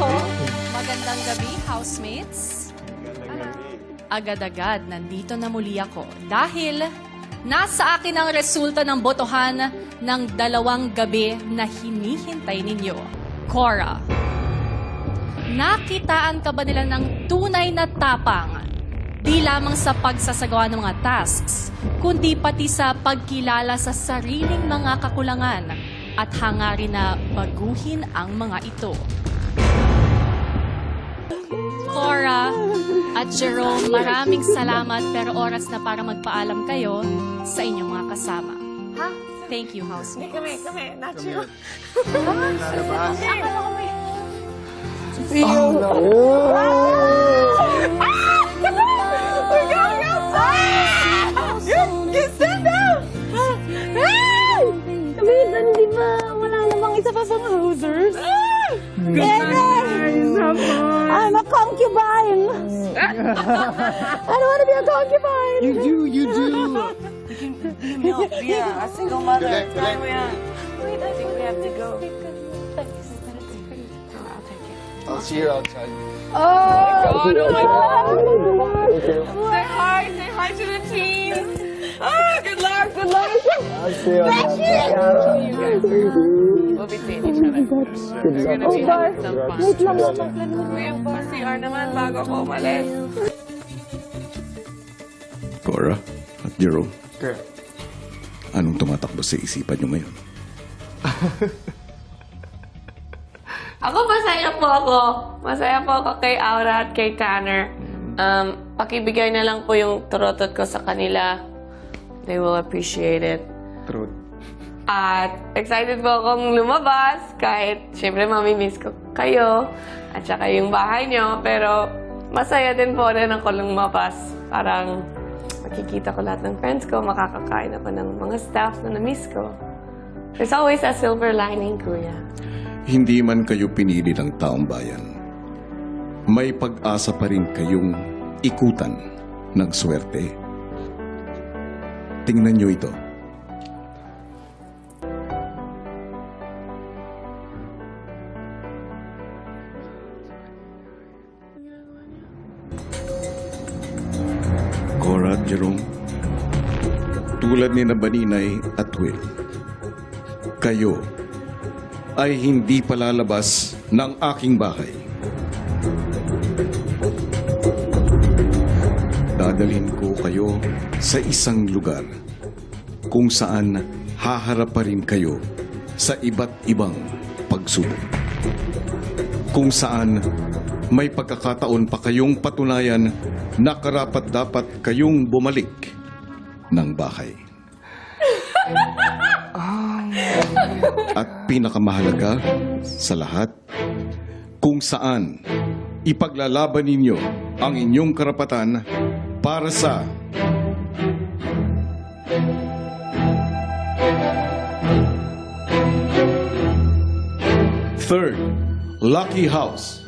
Oh, magandang gabi, housemates. Agad-agad, nandito na muli ako dahil nasa akin ang resulta ng botohan ng 2 gabi na hinihintay ninyo. Cora, nakitaan ka ba nila ng tunay na tapang? Di lamang sa pagsasagawa ng mga tasks, kundi pati sa pagkilala sa sariling mga kakulangan at hangarin na baguhin ang mga ito. Cora at Jerome, maraming salamat pero oras na para magpaalam kayo sa inyong mga kasama. Ha? Thank you, housemates. Kami, not you. We're going outside! You stand up! Hey! Kabitan, di ba? Wala namang isa pa sa hosers. I'm a concubine. I don't want to be a concubine. You do. Milk, yeah, a single mother. I think we have to go. I'll see you outside. Oh my God! Say hi to the team. Oh, good luck. I'll see you outside. We'll be seeing each other. We're gonna be having some fun. Wait lang, magplano mo. Kuya, CR naman bago ako umalis. Cora at Jerome, Girl. anong tumatakbo sa isipan nyo ngayon? Ako, masaya po ako. Masaya po ako kay Aura at kay Tanner. Pakibigay na lang po yung turotot ko sa kanila. They will appreciate it. Truth. At excited po akong lumabas kahit syempre mamimiss ko kayo at saka yung bahay nyo. Pero masaya din po rin ako lumabas. Parang makikita ko lahat ng friends ko, makakakain ako ng mga staff na na-miss ko. There's always a silver lining, Kuya. Hindi man kayo pinili ng taong bayan, may pag-asa pa rin kayong ikutan ng swerte. Tingnan nyo ito. Cora at Jerome, tulad ni Nabaninay at Will, kayo ay hindi palalabas ng aking bahay. Dadalhin ko kayo sa isang lugar kung saan haharap pa rin kayo sa iba't ibang pagsubok. Kung saan may pagkakataon pa kayong patunayan na karapat-dapat kayong bumalik ng bahay. At pinakamahalaga sa lahat, kung saan ipaglalaban ninyo ang inyong karapatan para sa Third Lucky House.